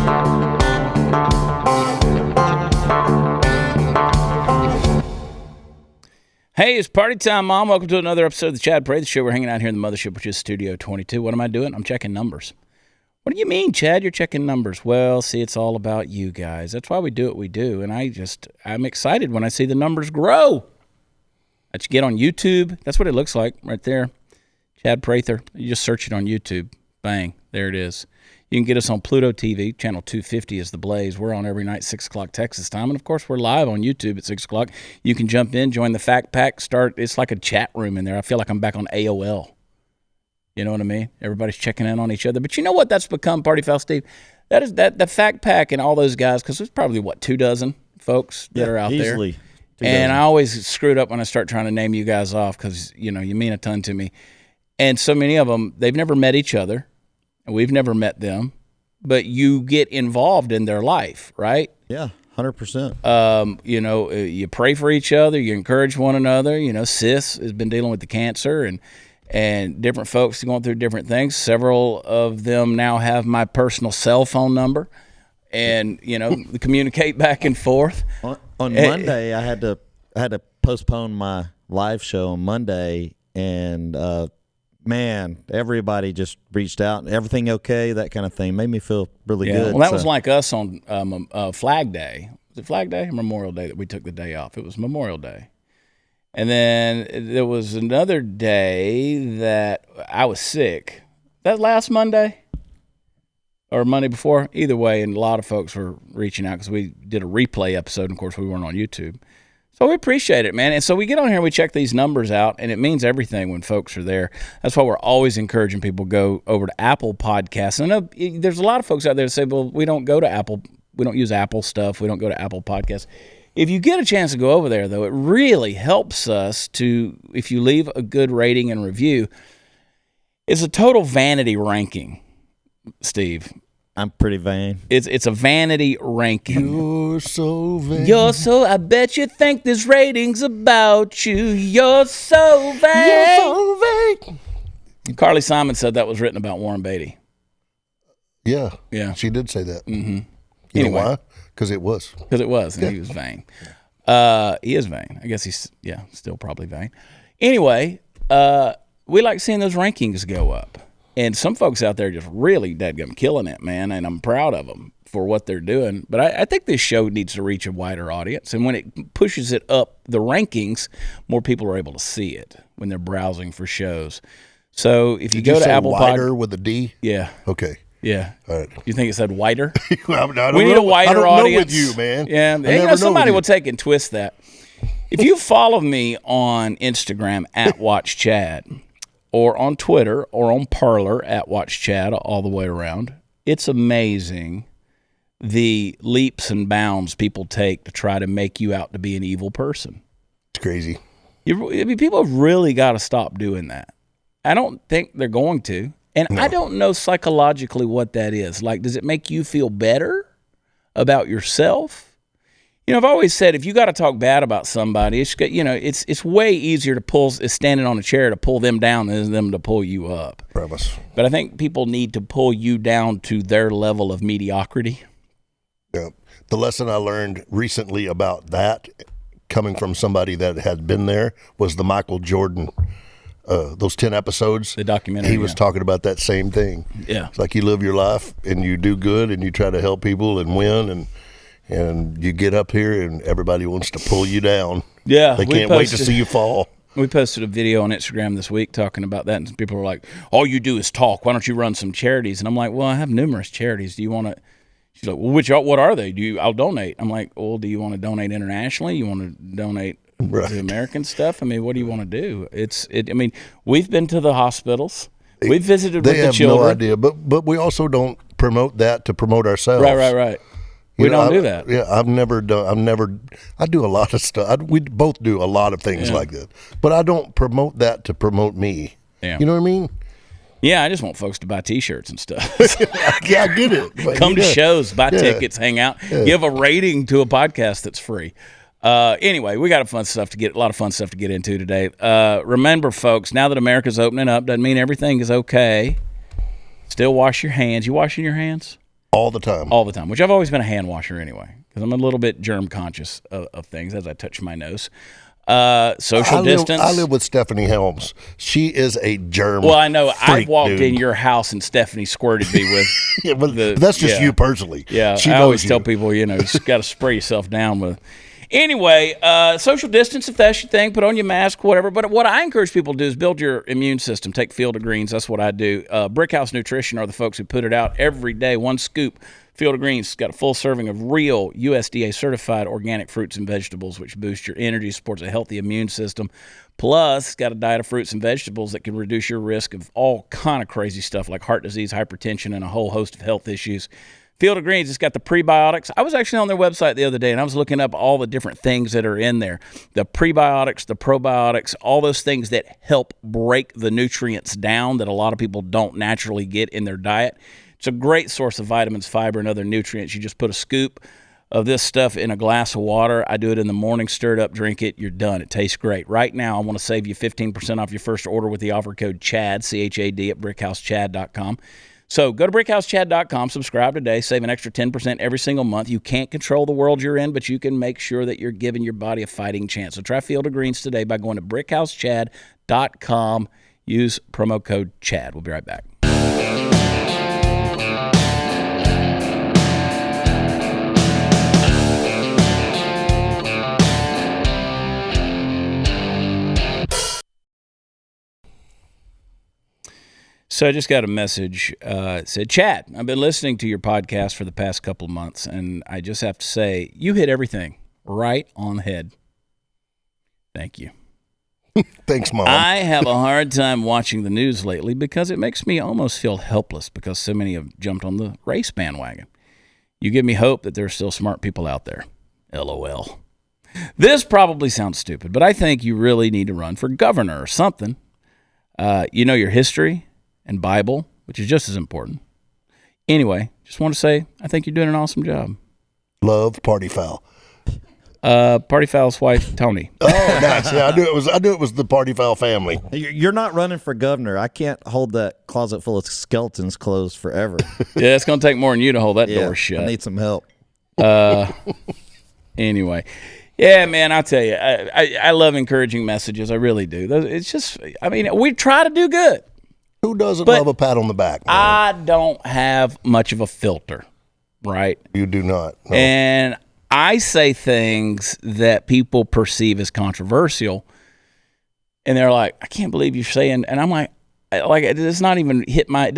Hey, it's party time, Mom. Welcome to another episode of the Chad Prather Show. We're hanging out here in the mothership, which is Studio 22. What am I doing? I'm checking numbers. What do you mean, Chad? You're checking numbers. Well, see, it's all about you guys. That's why we do what we do. And I'm excited when I see the numbers grow. That you get on YouTube. That's what it looks like right there. Chad Prather. You just search it on YouTube. Bang. There it is. You can get us on Pluto TV. Channel 250 is The Blaze. We're on every night, 6 o'clock Texas time. And, of course, we're live on YouTube at 6 o'clock. You can jump in, join the Fact Pack, start. It's like a chat room in there. I feel like I'm back on AOL. You know what I mean? Everybody's checking in on each other. But you know what that's become, Party Foul Steve? That is the Fact Pack and all those guys, because there's probably, 24 folks that are out easily there. And I always screwed up when I start trying to name you guys off because, you mean a ton to me. And so many of them, they've never met each other, and we've never met them. But you get involved in their life, right? Yeah, 100%. You pray for each other. You encourage one another. Sis has been dealing with the cancer and different folks going through different things. Several of them now have my personal cell phone number and, communicate back and forth. On Monday, I had to postpone my live show on Monday, and man, everybody just reached out. Everything okay? That kind of thing made me feel really good. Well, that was like us on Flag Day. Was it Flag Day or Memorial Day that we took the day off? It was Memorial Day. And then there was another day that I was sick. That last Monday or Monday before? Either way, and a lot of folks were reaching out because we did a replay episode. And of course, we weren't on YouTube. So we appreciate it, man. And so we get on here, we check these numbers out, and it means everything when folks are there. That's why we're always encouraging people to go over to Apple Podcasts. And I know there's a lot of folks out there that say, well, we don't go to Apple. We don't use Apple stuff. We don't go to Apple Podcasts. If you get a chance to go over there, though, it really helps us to, if you leave a good rating and review, it's a total vanity ranking, Steve. I'm pretty vain. It's a vanity ranking. You're so vain. I bet you think this rating's about you. You're so vain. You're so vain. Carly Simon said that was written about Warren Beatty. Yeah. She did say that. Mm-hmm. You know why? Because it was. Because it was, and he was vain. He is vain. I guess he's, still probably vain. Anyway, we like seeing those rankings go up. And some folks out there just really dadgum killing it, man, and I'm proud of them for what they're doing. But I think this show needs to reach a wider audience, and when it pushes it up the rankings, more people are able to see it when they're browsing for shows. So if you go to Apple wider with a D? Yeah. Okay. Yeah. All right. You think it said wider? We need a wider audience. Know with you, man. Yeah. Somebody will take and twist that. If you follow me on Instagram at Watch Chad, or on Twitter, or on Parler at Watch Chad, all the way around, it's amazing the leaps and bounds people take to try to make you out to be an evil person. It's crazy. People have really got to stop doing that. I don't think they're going to. And no. I don't know psychologically what that is. Like, does it make you feel better about yourself? I've always said if you got to talk bad about somebody, it's way easier to pull, standing on a chair to pull them down than them to pull you up. Promise. But I think people need to pull you down to their level of mediocrity. Yeah. The lesson I learned recently about that, coming from somebody that had been there, was the Michael Jordan. Those 10 episodes, the documentary, he was talking about that same thing. Yeah. It's like you live your life and you do good and you try to help people and win and you get up here and everybody wants to pull you down. Yeah. They can't wait to see you fall. We posted a video on Instagram this week talking about that, and people are like, all you do is talk. Why don't you run some charities? And I'm like, well, I have numerous charities. Do you want to? She's like, well, what are they? I'll donate. I'm like, well, do you want to donate internationally? You want to donate the American stuff? I mean, what do you want to do? We've been to the hospitals. We've visited with the children. They have no idea, but we also don't promote that to promote ourselves. Right. We don't do that. Yeah, I do a lot of stuff. We both do a lot of things like that. But I don't promote that to promote me. Yeah. You know what I mean? Yeah, I just want folks to buy T-shirts and stuff. Yeah, I get it. Come to shows, buy tickets, hang out, give a rating to a podcast that's free. Anyway, we got a lot of fun stuff to get into today. Remember, folks, now that America's opening up, doesn't mean everything is okay. Still wash your hands. You washing your hands? All the time. All the time, which I've always been a hand washer anyway, because I'm a little bit germ conscious of things as I touch my nose. Social distance. I live with Stephanie Helms. She is a germ. Well, I know. Freak, I walked dude. in your house and Stephanie squirted me with. Yeah, but that's just you personally. Yeah, she I knows always you. tell people, you got to spray yourself down with. Anyway, social distance, if that's your thing, put on your mask, whatever. But what I encourage people to do is build your immune system. Take Field of Greens. That's what I do. Brickhouse Nutrition are the folks who put it out every day. One scoop. Field of Greens has got a full serving of real USDA certified organic fruits and vegetables, which boost your energy, supports a healthy immune system. Plus, it's got a diet of fruits and vegetables that can reduce your risk of all kind of crazy stuff like heart disease, hypertension, and a whole host of health issues. Field of Greens, it's got the prebiotics. I was actually on their website the other day, and I was looking up all the different things that are in there. The prebiotics, the probiotics, all those things that help break the nutrients down that a lot of people don't naturally get in their diet. It's a great source of vitamins, fiber, and other nutrients. You just put a scoop of this stuff in a glass of water. I do it in the morning, stir it up, drink it. You're done. It tastes great. Right now, I want to save you 15% off your first order with the offer code CHAD, C-H-A-D, at brickhousechad.com. So go to brickhousechad.com, subscribe today, save an extra 10% every single month. You can't control the world you're in, but you can make sure that you're giving your body a fighting chance. So try Field of Greens today by going to brickhousechad.com. Use promo code CHAD. We'll be right back. So I just got a message. It said, Chad, I've been listening to your podcast for the past couple of months, and I just have to say, you hit everything right on the head. Thank you. Thanks, Mom. I have a hard time watching the news lately because it makes me almost feel helpless because so many have jumped on the race bandwagon. You give me hope that there are still smart people out there. LOL. This probably sounds stupid, but I think you really need to run for governor or something. You know your history and Bible, which is just as important. Anyway, just want to say I think you're doing an awesome job. Love Party Foul. Party Foul's wife, Tony. Oh, nice. Yeah, I knew it was the Party Foul family. You're not running for governor. I can't hold that closet full of skeletons closed forever. Yeah, it's going to take more than you to hold that door shut. I need some help. Anyway. Yeah, man, I'll tell you, I love encouraging messages. I really do. It's just, I mean, we try to do good. Who doesn't But love a pat on the back, man? I don't have much of a filter, right? You do not. No. And I say things that people perceive as controversial, and they're like, I can't believe you're saying, and I'm like it doesn't even hit my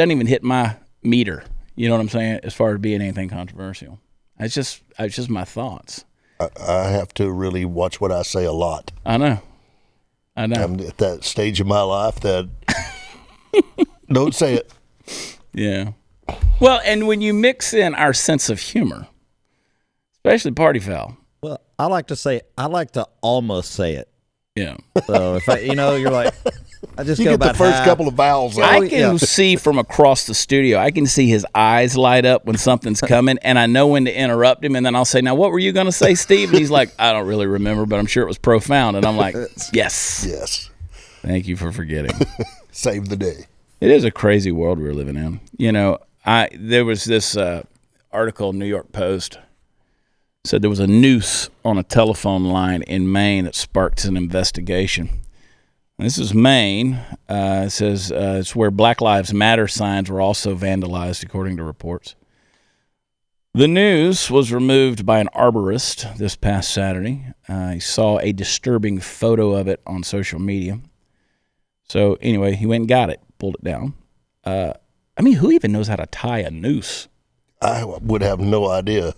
meter. You know what I'm saying? As far as being anything controversial. It's just my thoughts. I have to really watch what I say a lot. I know. I'm at that stage of my life that don't say it. Yeah. Well, and when you mix in our sense of humor, especially Party Foul. Well, I like to almost say it. Yeah. So if you're like, I just You go get about the first half. couple of vowels out. I can see from across the studio. I can see his eyes light up when something's coming, and I know when to interrupt him. And then I'll say, "Now, what were you going to say, Steve?" And he's like, "I don't really remember, but I'm sure it was profound." And I'm like, "Yes, Yes. thank you for forgetting." Save the day. It is a crazy world we're living in. You know, there was this article in New York Post said there was a noose on a telephone line in Maine that sparked an investigation. This is Maine. It says it's where Black Lives Matter signs were also vandalized, according to reports. The noose was removed by an arborist this past Saturday. He saw a disturbing photo of it on social media. So anyway, he went and got it, pulled it down. I mean, who even knows how to tie a noose? I would have no idea.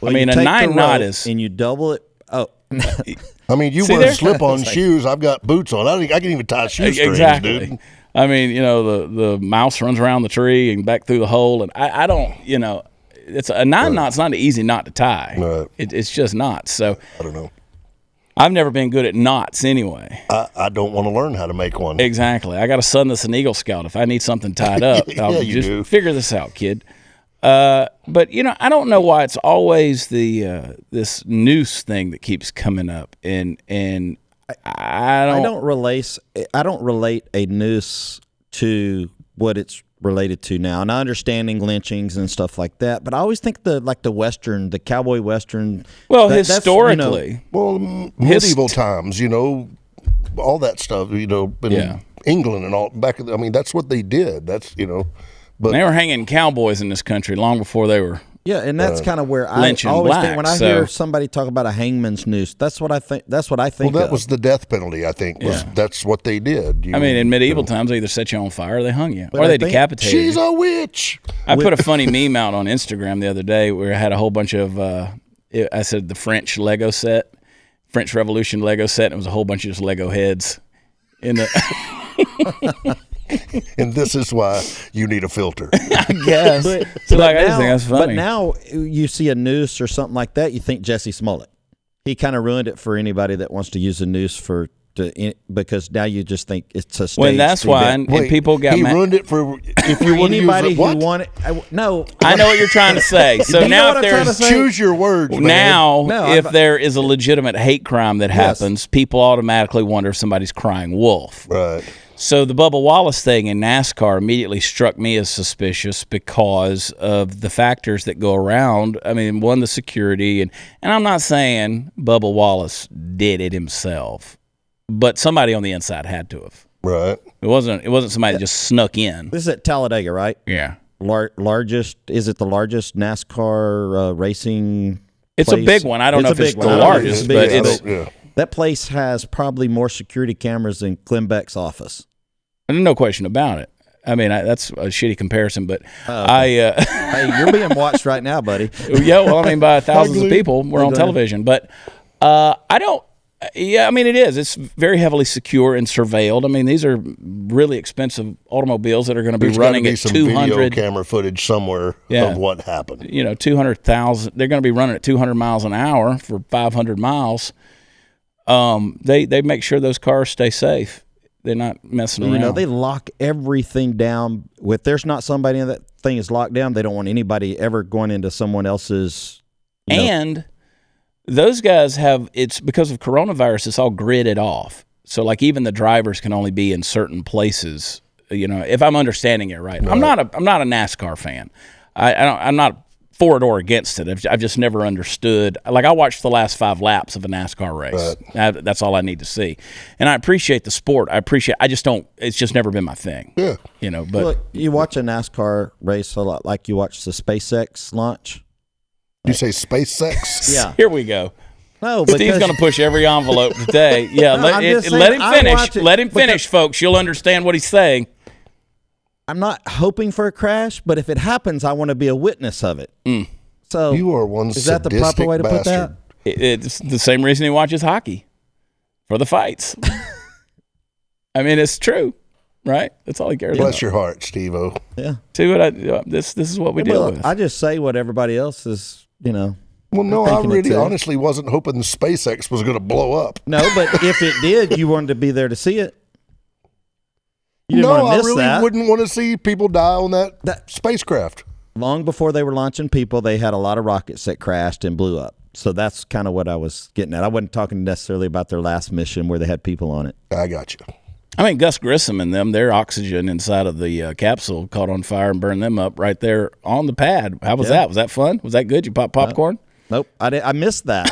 Well, I mean, you a take the 9 knot rope is... and you double it. Oh, I mean, you See wear there? slip-on shoes. I've got boots on. I can even tie shoestrings, Exactly. dude. I mean, you know, the mouse runs around the tree and back through the hole, and I don't, you know, it's a 9 knot's not an easy knot to tie. Right. It's just knots. So I don't know. I've never been good at knots anyway. I don't want to learn how to make one. Exactly. I got a son that's an Eagle Scout. If I need something tied up, I'll you just do. figure this out, kid. But you know, I don't know why it's always the this noose thing that keeps coming up, and I don't I don't relate a noose to what it's related to now. And I understanding lynchings and stuff like that, but I always think the Western, the cowboy Western. Well, historically. Medieval times, all that stuff, in England and all back. That's what they did. That's, but they were hanging cowboys in this country long before they were. Yeah, and that's kind of where I always think when I hear somebody talk about a hangman's noose. That's what I think. That's what I think. Well, that was the death penalty. I think that's what they did. In medieval times, they either set you on fire or they hung you, or they decapitated you. She's a witch. I put a funny meme out on Instagram the other day where I had a whole bunch of. I said the French Lego set, French Revolution Lego set, and it was a whole bunch of just Lego heads in the. And this is why you need a filter. I guess. I just think that's funny. But now you see a noose or something like that, you think Jesse Smollett. He kind of ruined it for anybody that wants to use a noose because now you just think it's a stage. Well, that's why, and people got he mad. ruined it for if you want to use it. What? No. I know what you're trying to say. So now if there's choose your words. If there is a legitimate hate crime that happens, people automatically wonder if somebody's crying wolf. Right. So the Bubba Wallace thing in NASCAR immediately struck me as suspicious because of the factors that go around. One, the security, and I'm not saying Bubba Wallace did it himself, but somebody on the inside had to have. Right. It wasn't somebody that just snuck in. This is at Talladega, right? Yeah. Is it the largest NASCAR racing? It's place? a big one. I don't know if it's the largest, but it's. That place has probably more security cameras than Glenn Beck's office. No question about it. That's a shitty comparison, but hey, you're being watched right now, buddy. Yeah, well, by thousands of people. We're on television, but I don't. Yeah, it is. It's very heavily secure and surveilled. These are really expensive automobiles that are going to be running at 200 video camera footage somewhere of what happened. 200,000. They're going to be running at 200 miles an hour for 500 miles. They make sure those cars stay safe. They're not messing around. They lock everything down. If there's not somebody in that thing is locked down, they don't want anybody ever going into someone else's. And those guys it's because of coronavirus, it's all gridded off. So like even the drivers can only be in certain places. If I'm understanding it right. I'm not a NASCAR fan. I'm not for it or against it. I've just never understood. Like I watched the last 5 laps of a NASCAR race. That's all I need to see. And I appreciate the sport. I just don't. It's just never been my thing. Yeah. But look, you watch a NASCAR race a lot, like you watch the SpaceX launch. You say SpaceX? Yeah. Here we go. No, Steve's going to push every envelope today. Yeah. Let him finish. Let him finish, folks. You'll understand what he's saying. I'm not hoping for a crash, but if it happens, I want to be a witness of it. So you are one. Is that the proper way to put that? It's the same reason he watches hockey, for the fights. It's true, right? That's all he cares about. Bless your heart, Steve-O. Yeah. See what this is what we deal with. I just say what everybody else is, Well, no, I really honestly wasn't hoping SpaceX was going to blow up. No, but if it did, you wanted to be there to see it. No, I really wouldn't want to see people die on that spacecraft. Long before they were launching people, they had a lot of rockets that crashed and blew up. So that's kind of what I was getting at. I wasn't talking necessarily about their last mission where they had people on it. I got you. Gus Grissom and them, their oxygen inside of the capsule caught on fire and burned them up right there on the pad. How was that? Was that fun? Was that good? You pop popcorn? Nope. I missed that.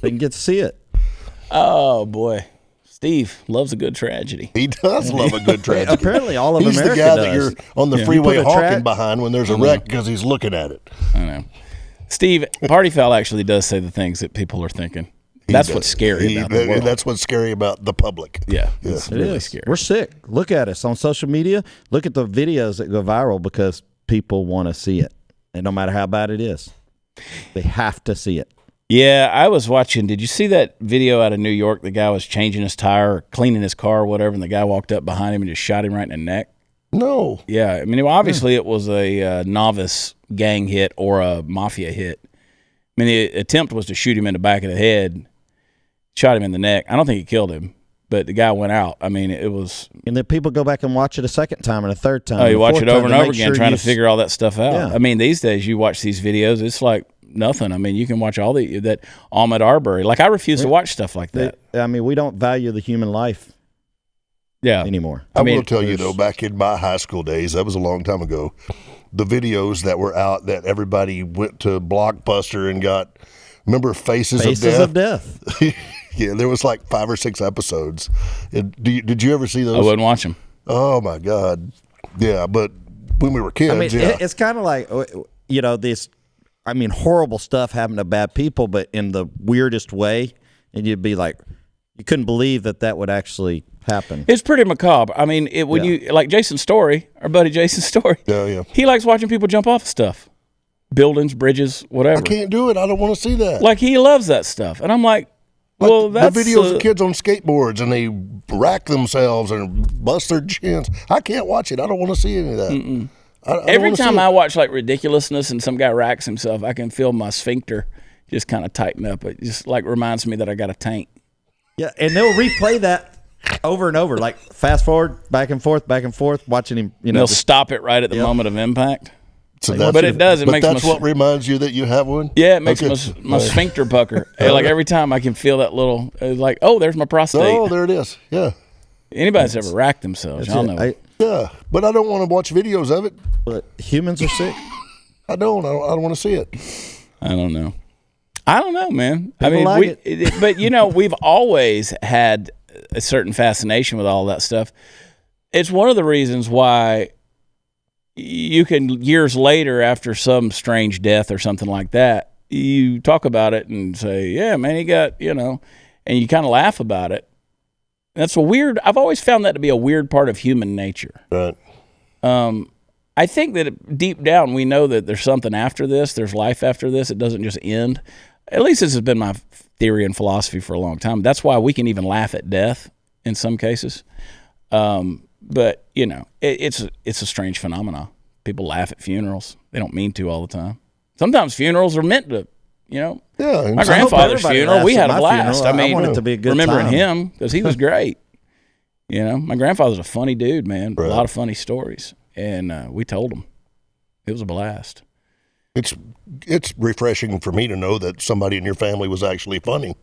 Didn't get to see it. Oh, boy. Steve loves a good tragedy. He does love a good tragedy. Apparently, all of America does. He's the guy that you're on the freeway honking behind when there's a wreck because he's looking at it. I know. Steve, Party Foul actually does say the things that people are thinking. That's what's scary about the world. That's what's scary about the public. Yeah, it's really scary. We're sick. Look at us on social media. Look at the videos that go viral because people want to see it. And no matter how bad it is, they have to see it. Yeah, I was watching. Did you see that video out of New York? The guy was changing his tire, or cleaning his car or whatever, and the guy walked up behind him and just shot him right in the neck. No. Yeah, obviously it was a novice gang hit or a mafia hit. The attempt was to shoot him in the back of the head, shot him in the neck. I don't think he killed him, but the guy went out. It was... And then people go back and watch it a second time and a third time. Oh, you watch it over and over again trying to figure all that stuff out. Yeah. These days you watch these videos, it's like nothing. You can watch all that Ahmaud Arbery. Like, I refuse to watch stuff like that. We don't value the human life. anymore. I will tell you, though, back in my high school days, that was a long time ago, the videos that were out that everybody went to Blockbuster and got, remember Faces of Death? Yeah, there was like 5 or 6 episodes. Did you ever see those? I wouldn't watch them. Oh, my God. Yeah, but when we were kids, it's kind of like, this, horrible stuff happened to bad people, but in the weirdest way. And you'd be like, you couldn't believe that would actually happen. It's pretty macabre. I mean, when you, like Jason Story, our buddy Jason Story, he likes watching people jump off of stuff. Buildings, bridges, whatever. I can't do it. I don't want to see that. Like, he loves that stuff. And I'm like, well, that's... The videos of kids on skateboards and they rack themselves and bust their chins. I can't watch it. I don't want to see any of that. Every time I watch, like, ridiculousness and some guy racks himself, I can feel my sphincter just kind of tighten up. It just, like, reminds me that I got a tank. Yeah, and they'll replay that over and over, like fast forward, back and forth, watching him. They'll stop it right at the moment of impact. So but it does. It makes that's what reminds you that you have one? Yeah, it makes my sphincter pucker. Like every time I can feel that little, like, oh, there's my prostate. Oh, there it is. Yeah. Anybody's ever racked themselves, y'all know. Yeah, but I don't want to watch videos of it. But humans are sick. I don't want to see it. I don't know, man. People like it. But we've always had a certain fascination with all that stuff. It's one of the reasons why you can, years later, after some strange death or something like that, you talk about it and say, yeah, man, he got, and you kind of laugh about it. That's I've always found that to be a weird part of human nature. Right. I think that deep down we know that there's something after this. There's life after this. It doesn't just end. At least this has been my theory and philosophy for a long time. That's why we can even laugh at death in some cases. But, it's a strange phenomenon. People laugh at funerals. They don't mean to all the time. Sometimes funerals are meant to, Yeah. My grandfather's funeral, we had a blast. I want it to be a good remembering time. him because he was great. My grandfather's a funny dude, man. Right. A lot of funny stories. And we told him. It was a blast. It's refreshing for me to know that somebody in your family was actually funny.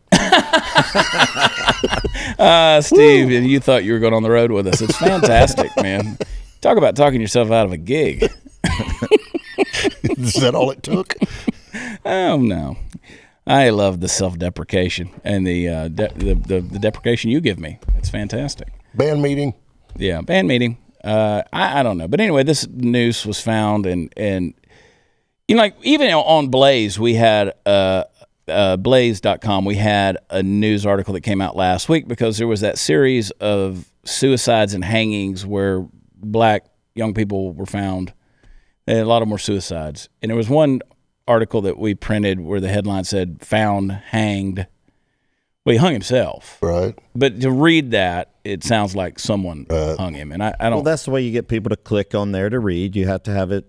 Steve, you thought you were going on the road with us. It's fantastic, man. Talk about talking yourself out of a gig. Is that all it took? Oh, no. I love the self-deprecation and the deprecation you give me. It's fantastic. Band meeting. Yeah, band meeting. I don't know. But anyway, this noose was found and like even on Blaze, we had Blaze.com, we had a news article that came out last week because there was that series of suicides and hangings where black young people were found. And a lot of them were suicides. And there was one article that we printed where the headline said, found hanged. Well, he hung himself. Right. But to read that, it sounds like someone hung him. And I don't. Well, that's the way you get people to click on there to read. You have to have it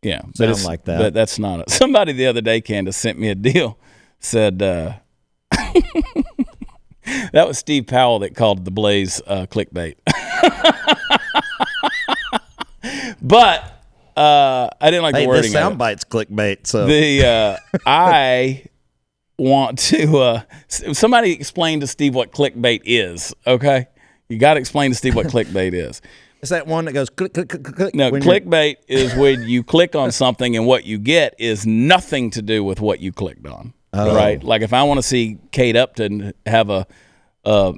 sound like that. But that's not it. Somebody the other day, Candace, sent me a deal. Said, that was Steve Powell that called the Blaze clickbait. But I didn't like the wording. This soundbite's clickbait. So I want to somebody explain to Steve what clickbait is. Okay, you got to explain to Steve what clickbait is. Is that one that goes click, click, click, click? No, clickbait is when you click on something and what you get is nothing to do with what you clicked on. Oh. Right? Like if I want to see Kate Upton have a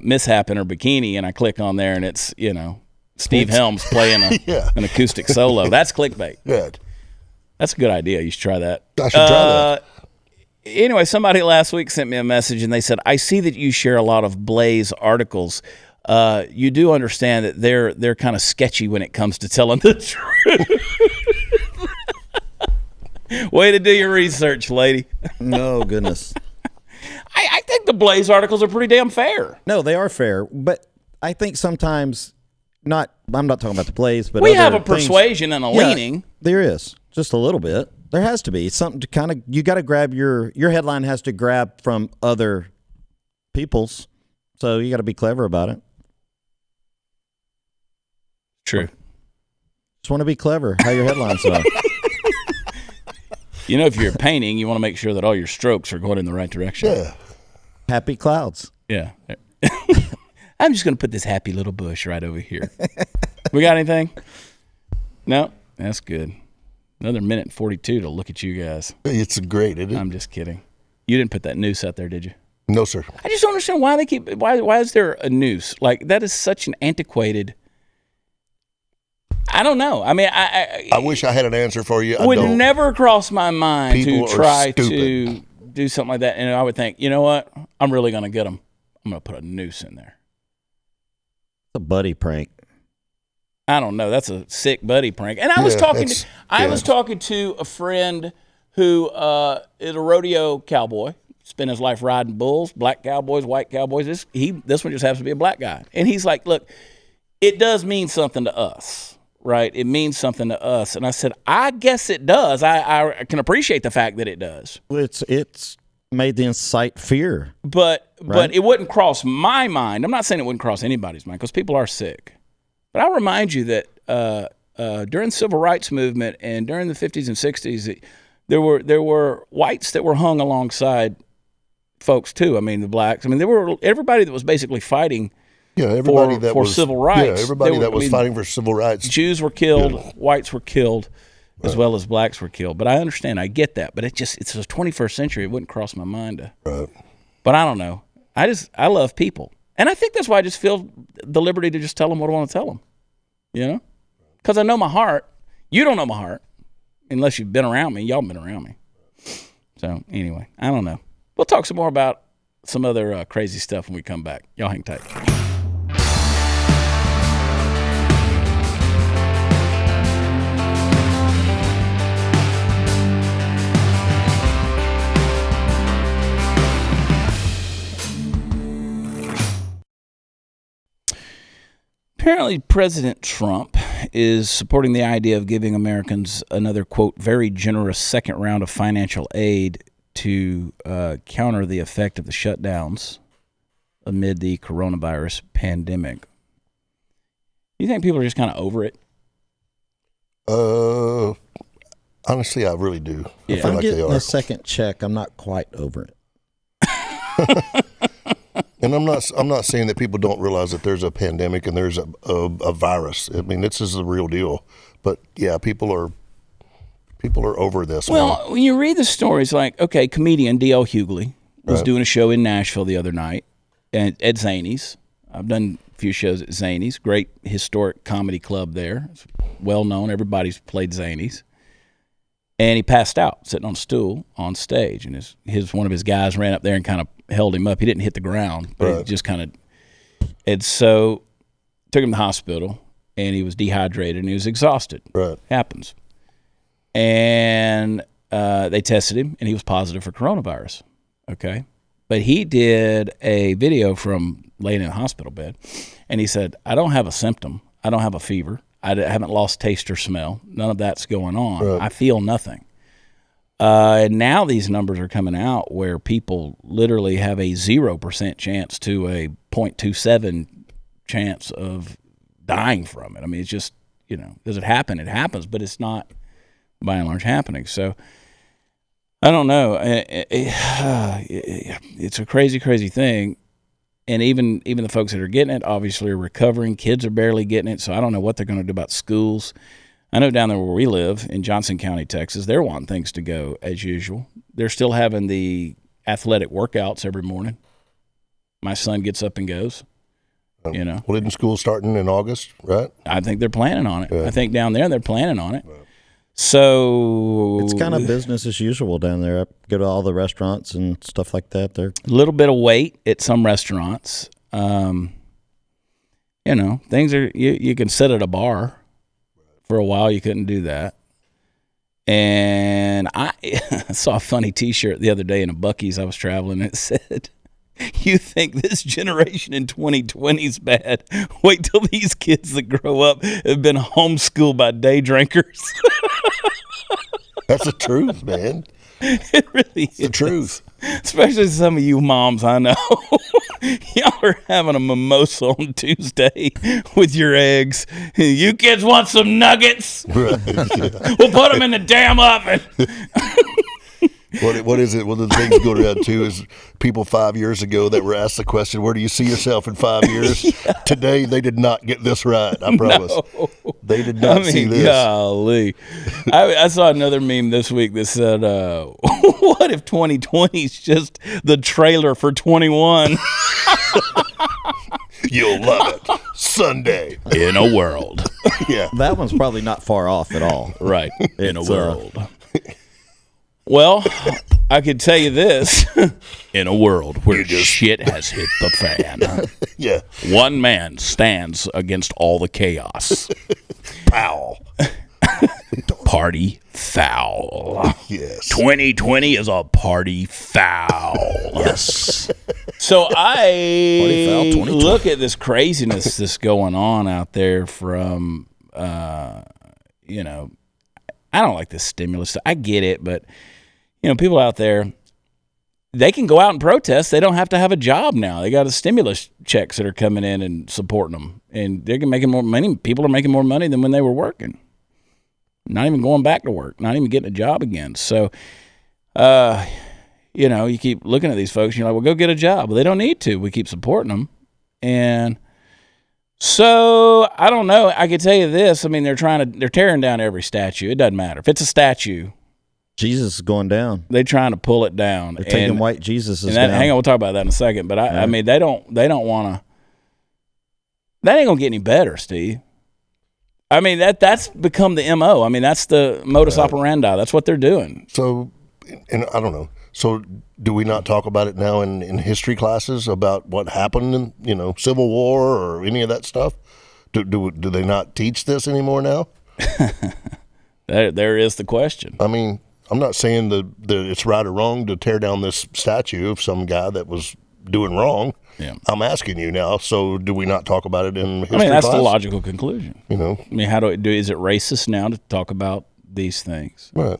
mishap in her bikini and I click on there and it's, Steve Helms playing an acoustic solo. That's clickbait. Good. That's a good idea. You should try that. I should try that. Anyway, somebody last week sent me a message and they said, I see that you share a lot of Blaze articles. You do understand that they're kind of sketchy when it comes to telling the truth. Way to do your research, lady. No, goodness. I think the Blaze articles are pretty damn fair. No, they are fair. But I think sometimes, I'm not talking about the Blaze, but we have a persuasion and a leaning. There is. Just a little bit. There has to be. Something to kind of, you got to grab your headline has to grab from other people's. So you got to be clever about it. True. Just want to be clever how your headlines are. If you're painting, you want to make sure that all your strokes are going in the right direction. Yeah. Happy clouds. Yeah. I'm just going to put this happy little bush right over here. We got anything? No? That's good. Another minute and 42 to look at you guys. It's great, isn't it? I'm just kidding. You didn't put that noose out there, did you? No, sir. I just don't understand why they keep. Why is there a noose? Like, that is such an antiquated. I don't know. I mean, I wish I had an answer for you. Would never cross my mind People to try to do something like that. And I would think, you know what? I'm really going to get them. I'm going to put a noose in there. A buddy prank. I don't know. That's a sick buddy prank. And I was talking to a friend who is a rodeo cowboy. Spent his life riding bulls, black cowboys, white cowboys. This one just happens to be a black guy. And he's like, look, it does mean something to us, right? It means something to us. And I said, I guess it does. I can appreciate the fact that it does. Well, it's made to incite fear. But it wouldn't cross my mind. I'm not saying it wouldn't cross anybody's mind because people are sick. But I'll remind you that during the Civil Rights Movement and during the 50s and 60s, there were whites that were hung alongside folks too. I mean, the blacks. I mean, there were everybody that was basically fighting for civil rights. Yeah, everybody that was fighting for civil rights. Jews were killed, whites were killed, as well as blacks were killed. But I understand, I get that. But it's the 21st century. It wouldn't cross my mind to. Right. But I don't know. I love people, and I think that's why I just feel the liberty to just tell them what I want to tell them. You know, because I know my heart. You don't know my heart unless you've been around me. Y'all been around me. So anyway, I don't know. We'll talk some more about some other crazy stuff when we come back. Y'all hang tight. Apparently, President Trump is supporting the idea of giving Americans another, quote, very generous second round of financial aid to counter the effect of the shutdowns amid the coronavirus pandemic. You think people are just kind of over it? Honestly, I really do. Yeah. I feel I'm like getting they are. a second check. I'm not quite over it. And I'm not saying that people don't realize that there's a pandemic and there's a virus. I mean, this is the real deal. But yeah, people are over this. Well, when you read the stories, like, okay, comedian D.L. Hughley was doing a show in Nashville the other night at Zany's. I've done a few shows at Zany's, great historic comedy club there. It's well known. Everybody's played Zany's. And he passed out sitting on a stool on stage, and one of his guys ran up there and kind of held him up. He didn't hit the ground, but he just kind of. And so, took him to the hospital, and he was dehydrated and he was exhausted. Right, happens. And they tested him, and he was positive for coronavirus. Okay, but he did a video from laying in a hospital bed, and he said, "I don't have a symptom. I don't have a fever. I haven't lost taste or smell. None of that's going on. Right. I feel nothing." And now these numbers are coming out where people literally have a 0% chance to a 0.27 chance of dying from it. I mean, it's just, does it happen? It happens, but it's not by and large happening. So I don't know. It's a crazy, crazy thing. And even the folks that are getting it obviously are recovering. Kids are barely getting it, so I don't know what they're going to do about schools. I know down there where we live in Johnson County, Texas, they're wanting things to go as usual. They're still having the athletic workouts every morning. My son gets up and goes. Well, isn't school starting in August, right? I think they're planning on it. Yeah. I think down there they're planning on it. Right. So it's kind of business as usual down there. I go to all the restaurants and stuff like that. They're a little bit of wait at some restaurants. Things are you can sit at a bar. For a while, you couldn't do that. And I saw a funny T-shirt the other day in a Buc-ee's. I was traveling, and it said, "You think this generation in 2020 is bad? Wait till these kids that grow up have been homeschooled by day drinkers." That's the truth, man. It really is. The truth. Especially some of you moms I know. Y'all are having a mimosa on Tuesday with your eggs. You kids want some nuggets? Right. We'll put them in the damn oven. What is it? One of the things going around too is people 5 years ago that were asked the question, "Where do you see yourself in 5 years?" Yeah. Today they did not get this right. I promise. No. They did not see this. Golly, I saw another meme this week that said, "What if 2020 is just the trailer for 21?" You'll love it. Sunday in a world. Yeah, that one's probably not far off at all. Right, in a world. Well, I could tell you this: in a world where shit has hit the fan, yeah, one man stands against all the chaos. Pow. Party foul. Yes. 2020 is a party foul. Yes. So I look at this craziness that's going on out there from, I don't like this stimulus. I get it, but, people out there, they can go out and protest. They don't have to have a job now. They got the stimulus checks that are coming in and supporting them. And they're making more money. People are making more money than when they were working. Not even going back to work. Not even getting a job again. So, you keep looking at these folks and you're like, well, go get a job. Well, they don't need to. We keep supporting them. And so, I don't know. I could tell you this. I mean, they're tearing down every statue. It doesn't matter. If it's a statue, Jesus is going down. They're trying to pull it down. They're taking white Jesus down. Hang on, we'll talk about that in a second. But I mean, they don't want to. That ain't gonna get any better, Steve. I mean, that's become the MO. I mean, that's the modus operandi. That's what they're doing. So, and I don't know. So, do we not talk about it now in history classes about what happened in Civil War or any of that stuff? Do they not teach this anymore now? There is the question. I mean, I'm not saying that it's right or wrong to tear down this statue of some guy that was doing wrong. Yeah. I'm asking you now. So, do we not talk about it in history? I mean, that's class? the logical conclusion. I mean, is it racist now to talk about these things? Right.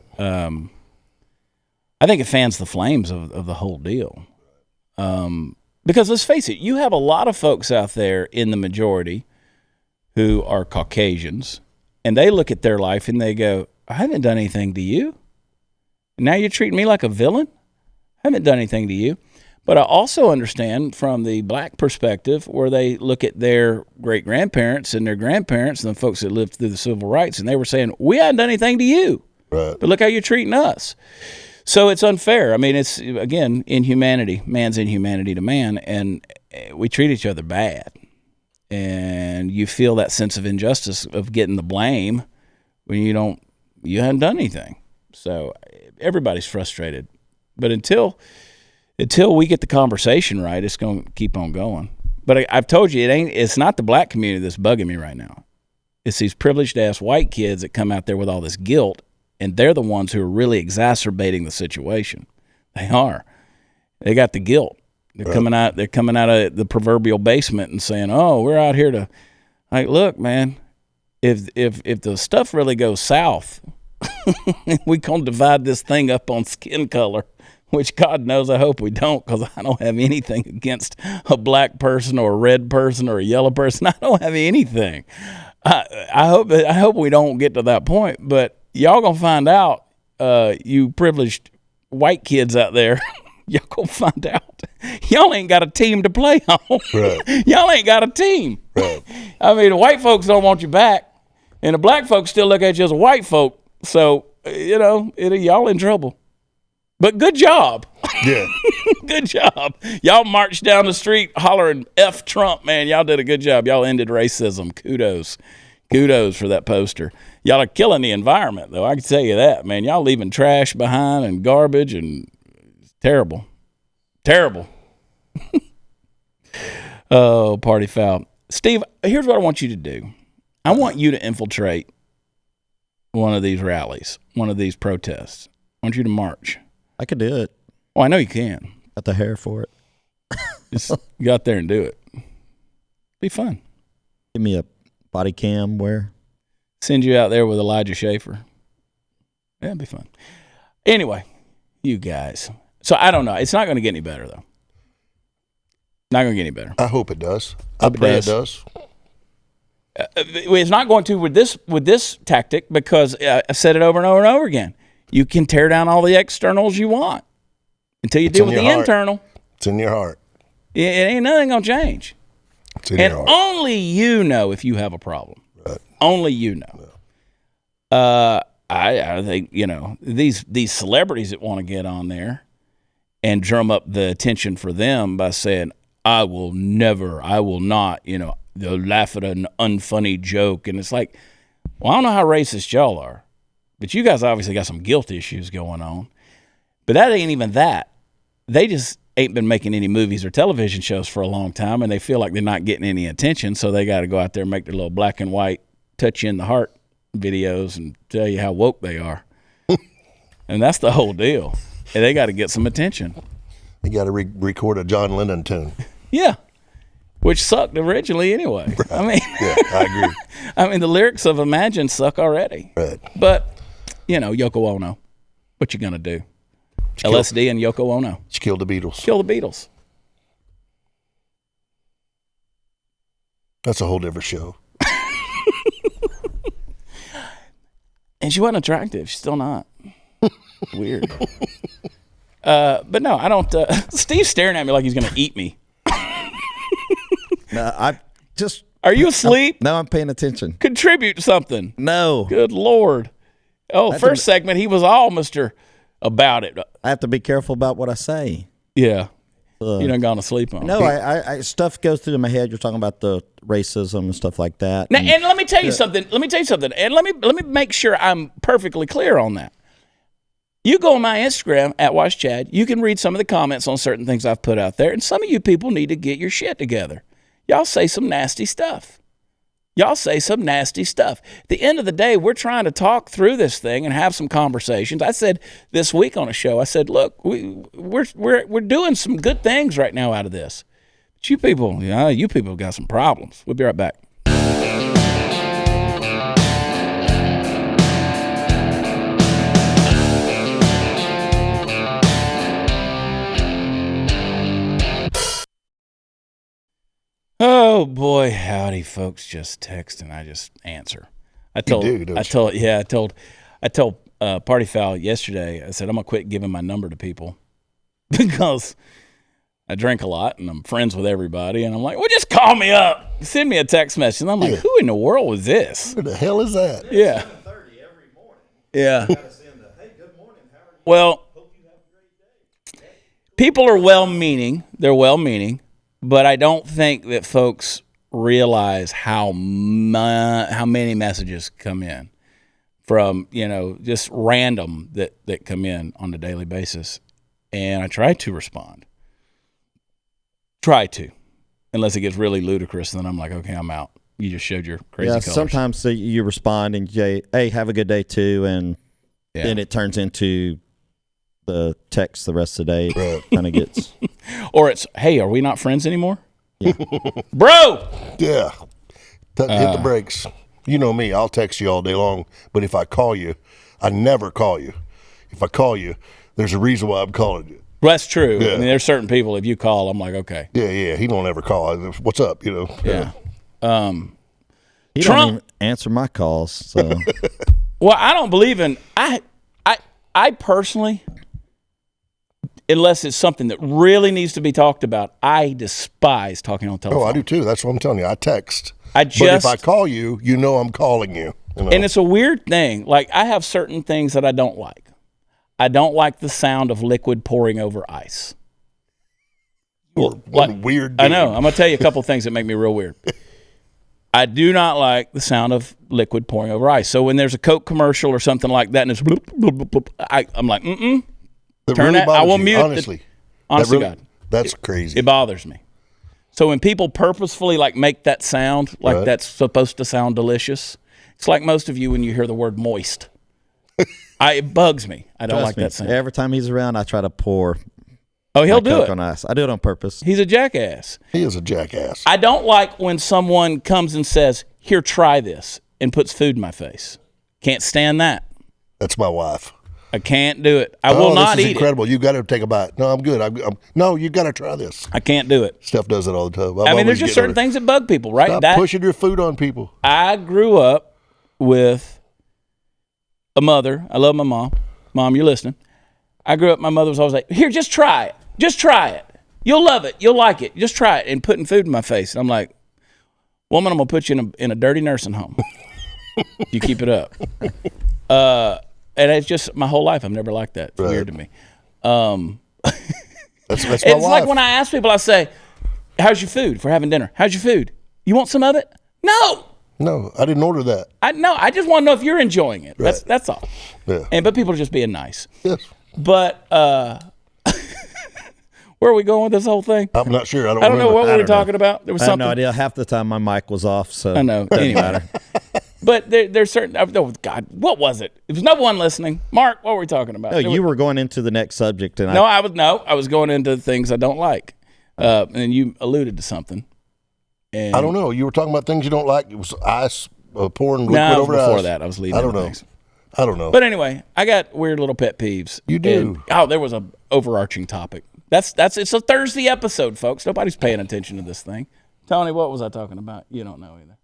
I think it fans the flames of the whole deal. Because let's face it, you have a lot of folks out there in the majority who are Caucasians, and they look at their life and they go, I haven't done anything to you. Now you're treating me like a villain? I haven't done anything to you. But I also understand from the black perspective where they look at their great-grandparents and their grandparents and the folks that lived through the civil rights, and they were saying, we haven't done anything to you. Right. But look how you're treating us. So it's unfair. I mean, it's, again, inhumanity, man's inhumanity to man, and we treat each other bad. And you feel that sense of injustice of getting the blame when you haven't done anything. So everybody's frustrated. But until we get the conversation right, it's going to keep on going. But I've told you, it's not the black community that's bugging me right now. It's these privileged-ass white kids that come out there with all this guilt, and they're the ones who are really exacerbating the situation. They are. They got the guilt. They're coming out of the proverbial basement and saying, oh, we're out here to, like, look, man, if the stuff really goes south, we going to divide this thing up on skin color. Which God knows I hope we don't, because I don't have anything against a black person or a red person or a yellow person. I don't have anything. I hope we don't get to that point. But y'all gonna find out, you privileged white kids out there, y'all gonna find out. Y'all ain't got a team to play on. Right. Y'all ain't got a team. Right. I mean, the white folks don't want you back, and the black folks still look at you as a white folk. So, y'all in trouble. But good job. Yeah. Good job. Y'all marched down the street hollering F Trump, man. Y'all did a good job. Y'all ended racism. Kudos. Kudos for that poster. Y'all are killing the environment, though. I can tell you that, man. Y'all leaving trash behind and garbage, and it's terrible. Terrible. Oh, party foul. Steve, here's what I want you to do. I want you to infiltrate one of these rallies, one of these protests. I want you to march. I could do it. Oh, I know you can. Got the hair for it. Just go out there and do it. Be fun. Give me a body cam wear. Send you out there with Elijah Schaefer. Yeah, it'd be fun. Anyway, you guys. So I don't know. It's not going to get any better, though. Not going to get any better. I hope it does. I pray it does. It's not going to with this tactic, because I've said it over and over and over again. You can tear down all the externals you want until you deal with the internal. It's in your heart. It ain't nothing going to change. It's in your heart. Only you know if you have a problem. Right. Only you know. Yeah. I think, these celebrities that want to get on there and drum up the attention for them by saying, I will not, they'll laugh at an unfunny joke. And it's like, well, I don't know how racist y'all are, but you guys obviously got some guilt issues going on. But that ain't even that. They just ain't been making any movies or television shows for a long time, and they feel like they're not getting any attention, so they got to go out there and make their little black and white touch you in the heart videos and tell you how woke they are. And that's the whole deal. And they got to get some attention. You got to record a John Lennon tune. Yeah, which sucked originally anyway. Right. Yeah, I agree. The lyrics of Imagine suck already. Right. But, Yoko Ono, what you going to do? LSD and Yoko Ono. She killed the Beatles. Kill the Beatles. That's a whole different show. And she wasn't attractive. She's still not. Weird. But no, I don't. Steve's staring at me like he's going to eat me. No, Are you asleep? No, I'm paying attention. Contribute something. No. Good Lord. Oh, first segment, he was all Mr. about it. I have to be careful about what I say. Yeah. You done gone to sleep on. No, I stuff goes through my head. You're talking about the racism and stuff like that. Now, and let me tell you something. And let me make sure I'm perfectly clear on that. You go on my Instagram at WatchChad. You can read some of the comments on certain things I've put out there, and some of you people need to get your shit together. Y'all say some nasty stuff. At the end of the day, we're trying to talk through this thing and have some conversations. I said this week on a show, I said, look, we're doing some good things right now out of this. But you people have got some problems. We'll be right back. Oh boy, howdy, folks! Just text and I just answer. I told Party Foul yesterday. I said I'm gonna quit giving my number to people because I drink a lot and I'm friends with everybody. And I'm like, well, just call me up, send me a text message. And I'm like, who in the world was this? Who the hell is that? Yeah. 7:30 every morning. Yeah. You gotta send a, hey, good morning. How are you? Well, Hope you have a great day. people are well-meaning. They're well-meaning. But I don't think that folks realize how many messages come in from, just random that come in on a daily basis. And I try to respond. Unless it gets really ludicrous, and then I'm like, okay, I'm out. You just showed your crazy colors. Sometimes you respond and you say, hey, have a good day too, and then it turns into the text the rest of the day. It kind of gets... Or it's, hey, are we not friends anymore? Yeah. Bro! Yeah. Hit the brakes. You know me, I'll text you all day long, but if I call you, I never call you. If I call you, there's a reason why I'm calling you. Well, that's true. Yeah. There's certain people, if you call, I'm like, okay. Yeah, he don't ever call. What's up, Yeah. He don't even answer my calls, so... Well, I don't believe in... I personally... Unless it's something that really needs to be talked about, I despise talking on telephone. Oh, I do too. That's what I'm telling you. I text. But if I call you, I'm calling you. And it's a weird thing. Like, I have certain things that I don't like. I don't like the sound of liquid pouring over ice. Weird dude. I know. I'm going to tell you a couple things that make me real weird. I do not like the sound of liquid pouring over ice. So when there's a Coke commercial or something like that, and it's bloop, bloop, bloop, bloop, I'm like, turn really that. I will mute. Honestly, God, that's crazy. It bothers me. So when people purposefully make that sound, that's supposed to sound delicious, it's like most of you when you hear the word moist. It bugs me. I don't like that sound. Every time he's around, I try to pour. Oh, he'll do it on ice. I do it on purpose. He's a jackass. He is a jackass. I don't like when someone comes and says, "Here, try this," and puts food in my face. Can't stand that. That's my wife. I can't do it. I will not eat it. This is incredible. You got to take a bite. No, I'm good. No, you got to try this. I can't do it. Steph does it all the time. There's just certain things that bug people, right? Stop pushing your food on people. I grew up with a mother. I love my mom. Mom, you're listening. I grew up, my mother was always like, here, just try it. Just try it. You'll love it. You'll like it. Just try it. And putting food in my face. And I'm like, woman, I'm going to put you in a dirty nursing home. You keep it up. And it's just my whole life. I've never liked that. It's weird to me. That's my it's wife. like when I ask people, I say, how's your food for having dinner? How's your food? You want some of it? No. No, I didn't order that. I just want to know if you're enjoying it. Right. That's all. Yeah. But people are just being nice. Yes. But where are we going with this whole thing? I'm not sure. I don't know remember. what we were talking about. There was I have something. no idea. Half the time my mic was off, so I know. doesn't Anyway. matter. But there's certain. Oh God, what was it? There was no one listening. Mark, what were we talking about? No, you were going into the next subject, and I was going into things I don't like, and you alluded to something. And I don't know. You were talking about things you don't like. It was ice pouring liquid no, over before ice. that, I was leading. I don't into know. things. I don't know. But anyway, I got weird little pet peeves. You do. And, there was a overarching topic. It's a Thursday episode, folks. Nobody's paying attention to this thing. Tony, what was I talking about? You don't know either.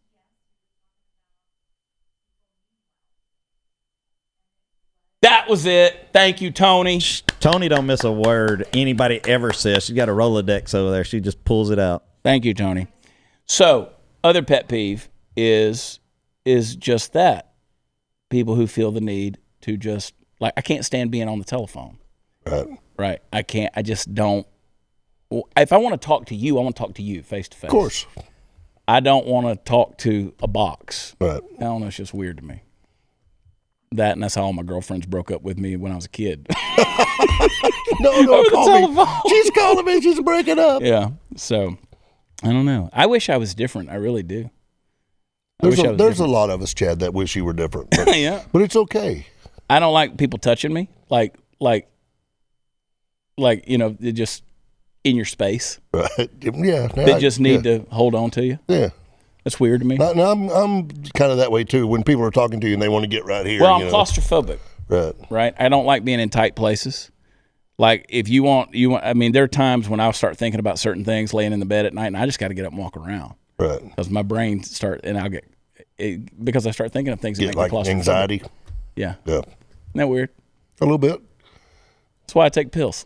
That was it. Thank you, Tony. Tony don't miss a word anybody ever says. She's got a Rolodex over there. She just pulls it out. Thank you, Tony. So, other pet peeve is just that. People who feel the need to just, like, I can't stand being on the telephone. Right. I can't. I just don't. If I want to talk to you, I want to talk to you face to face. Of course. I don't want to talk to a box. Right. I don't know. It's just weird to me. That, and that's how all my girlfriends broke up with me when I was a kid. No, call me. She's calling me. She's breaking up. Yeah. So, I don't know. I wish I was different. I really do. There's a lot of us, Chad, that wish you were different. But, yeah. But it's okay. I don't like people touching me. Like they're just in your space. Right. Yeah. They just need to hold on to you. Yeah. That's weird to me. No, I'm kind of that way too. When people are talking to you and they want to get right here. Well, I'm claustrophobic. Right. I don't like being in tight places. Like if you want. I mean, there are times when I'll start thinking about certain things, laying in the bed at night, and I just got to get up and walk around. Right. Because my brain because I start thinking of things that make me claustrophobic. Anxiety. Yeah. Yeah. Isn't that weird? A little bit. That's why I take pills.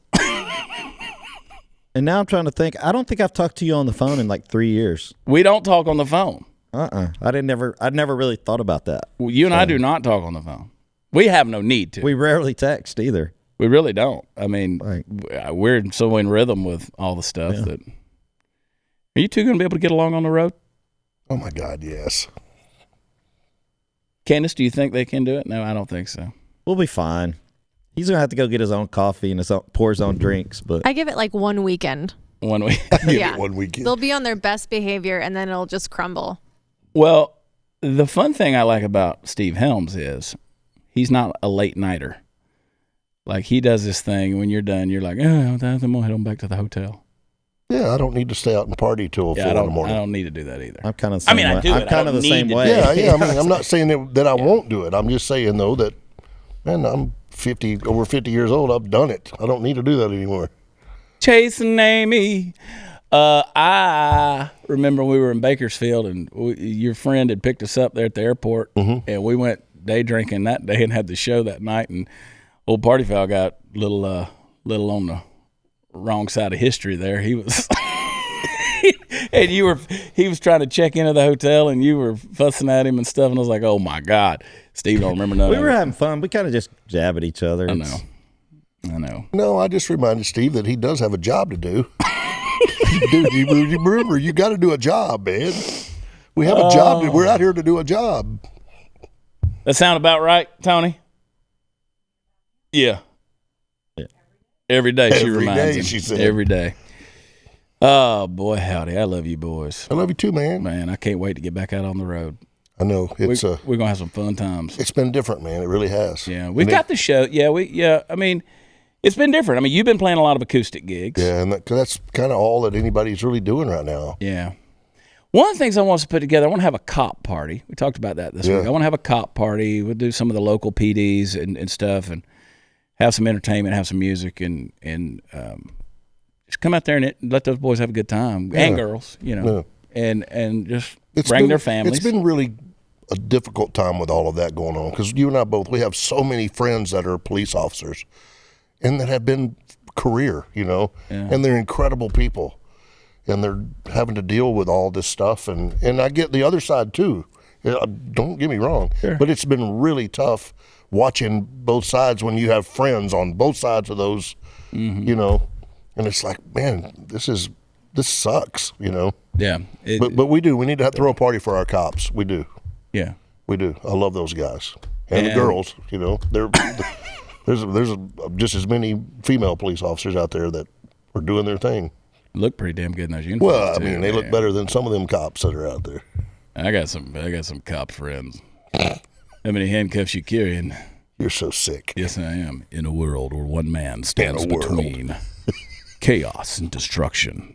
And now I'm trying to think. I don't think I've talked to you on the phone in like 3 years. We don't talk on the phone. I'd never really thought about that. Well, you and I do not talk on the phone. We have no need to. We rarely text either. We really don't. I mean, we're so in rhythm with all the stuff that. Are you two going to be able to get along on the road? Oh my God, yes. Candace, do you think they can do it? No, I don't think so. We'll be fine. He's gonna have to go get his own coffee and pour his own drinks. But I give it like 1 weekend. 1 week. Yeah. 1 weekend. They'll be on their best behavior, and then it'll just crumble. Well, the fun thing I like about Steve Helms is he's not a late nighter. Like he does this thing, and when you're done, you're like, I'm gonna head on back to the hotel. Yeah, I don't need to stay out and party till 4 in the morning. I don't need to do that either. I'm kind of the same way. I do. I'm kind of the same way. Yeah. I mean, I'm not saying that I won't do it. I'm just saying though that, man, I'm over 50 years old. I've done it. I don't need to do that anymore. Chasing Amy. I remember we were in Bakersfield, and your friend had picked us up there at the airport, and we went day drinking that day and had the show that night. And old party foul got little on the wrong side of history there. He was, and he was trying to check into the hotel, and you were fussing at him and stuff. And I was like, oh my God, Steve don't remember nothing. We were having fun. We kind of just jab at each other. I know. No, I just reminded Steve that he does have a job to do. Dude, you remember, you got to do a job, man. We have a job. We're out here to do a job. That sound about right, Tony? Yeah. Every day she reminds him. She said. Every day. Oh, boy, howdy. I love you boys. I love you too, man. Man, I can't wait to get back out on the road. I know. We're going to have some fun times. It's been different, man. It really has. Yeah. We've got the show. Yeah, I mean, it's been different. I mean, you've been playing a lot of acoustic gigs. Yeah, and that's kind of all that anybody's really doing right now. Yeah. One of the things I want us to put together, I want to have a cop party. We talked about that this week. I want to have a cop party. We'll do some of the local PDs and stuff, and have some entertainment, have some music, and just come out there and let those boys have a good time, and girls, and just bring their families. It's been really a difficult time with all of that going on, because you and I both, we have so many friends that are police officers and that have been career, and they're incredible people, and they're having to deal with all this stuff. And I get the other side too. Don't get me wrong, but it's been really tough watching both sides when you have friends on both sides of those, and it's like, man, this sucks, Yeah. But we need to throw a party for our cops. We do. Yeah. We do. I love those guys and the girls. There's just as many female police officers out there that are doing their thing. Look pretty damn good in those uniforms. Well, I mean, they look better than some of them cops that are out there. I got some cop friends. How many handcuffs you carrying? You're so sick. Yes, I am. In a world where one man stands between chaos and destruction.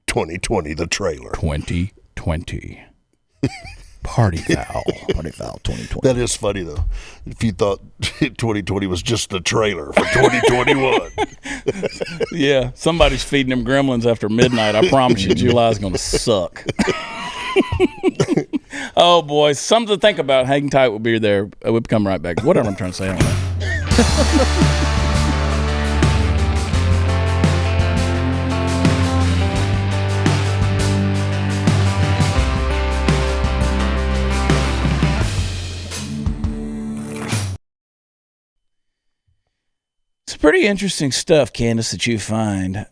2020, the trailer. 2020. Party foul. Party foul 2020. That is funny, though. If you thought 2020 was just the trailer for 2021. Yeah, somebody's feeding them gremlins after midnight. I promise you, July's going to suck. Oh, boy. Something to think about. Hang tight. We'll be there. We'll come right back. Whatever I'm trying to say. I don't know. It's pretty interesting stuff, Candace, that you find,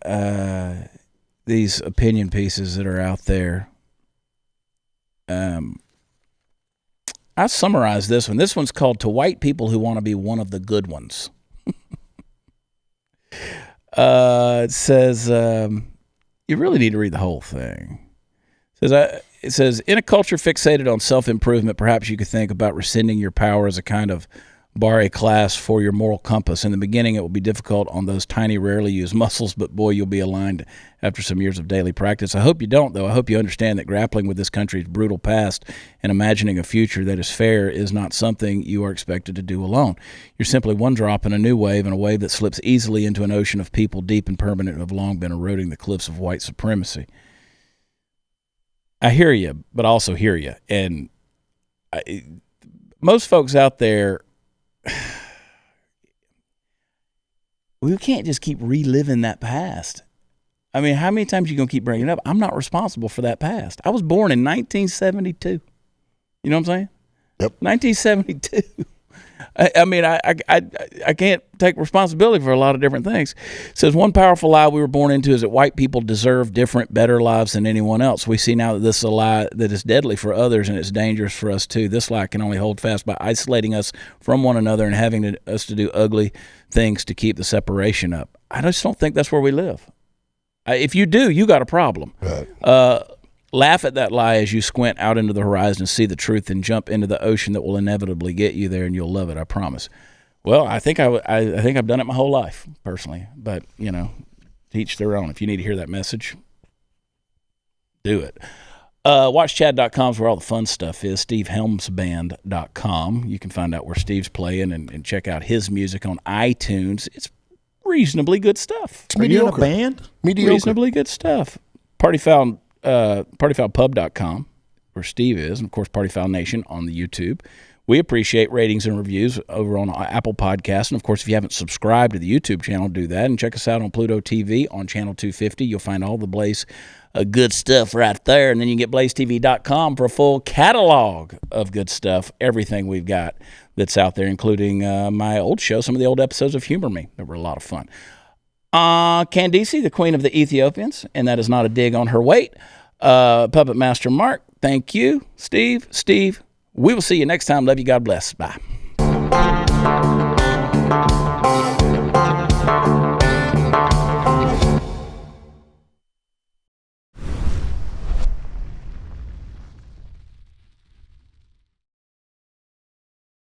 these opinion pieces that are out there. I summarized this one. This one's called "To White People Who Want to Be One of the Good Ones." It says, you really need to read the whole thing. It says, in a culture fixated on self-improvement, perhaps you could think about rescinding your power as a kind of barre class for your moral compass. In the beginning, it will be difficult on those tiny, rarely used muscles, but boy, you'll be aligned after some years of daily practice. I hope you don't, though. I hope you understand that grappling with this country's brutal past and imagining a future that is fair is not something you are expected to do alone. You're simply one drop in a new wave, and a wave that slips easily into an ocean of people deep and permanent who have long been eroding the cliffs of white supremacy. I hear you, but I also hear you. And most folks out there, we can't just keep reliving that past. I mean, how many times are you going to keep bringing it up? I'm not responsible for that past. I was born in 1972. You know what I'm saying? Yep. 1972. I mean, I can't take responsibility for a lot of different things. It says, one powerful lie we were born into is that white people deserve different, better lives than anyone else. We see now that this is a lie that is deadly for others and it's dangerous for us too. This lie can only hold fast by isolating us from one another and having us to do ugly things to keep the separation up. I just don't think that's where we live. If you do, you got a problem. Right. Laugh at that lie as you squint out into the horizon and see the truth and jump into the ocean that will inevitably get you there, and you'll love it, I promise. Well, I think I've done it my whole life, personally. But, teach their own. If you need to hear that message, do it. WatchChad.com is where all the fun stuff is. SteveHelmsBand.com. You can find out where Steve's playing and check out his music on iTunes. It's reasonably good stuff. Are you in a band? Mediocre. Reasonably good stuff. Partyfoulpub.com, where Steve is, and of course Party Foul Nation on the YouTube. We appreciate ratings and reviews over on Apple Podcasts, and of course if you haven't subscribed to the YouTube channel, do that, and check us out on Pluto TV on channel 250. You'll find all the Blaze good stuff right there, and then you can get blazetv.com for a full catalog of good stuff, everything we've got that's out there, including my old show, some of the old episodes of Humor Me that were a lot of fun. Candace, the queen of the Ethiopians, and that is not a dig on her weight. Puppet Master Mark, thank you. Steve, we will see you next time. Love you. God bless. Bye.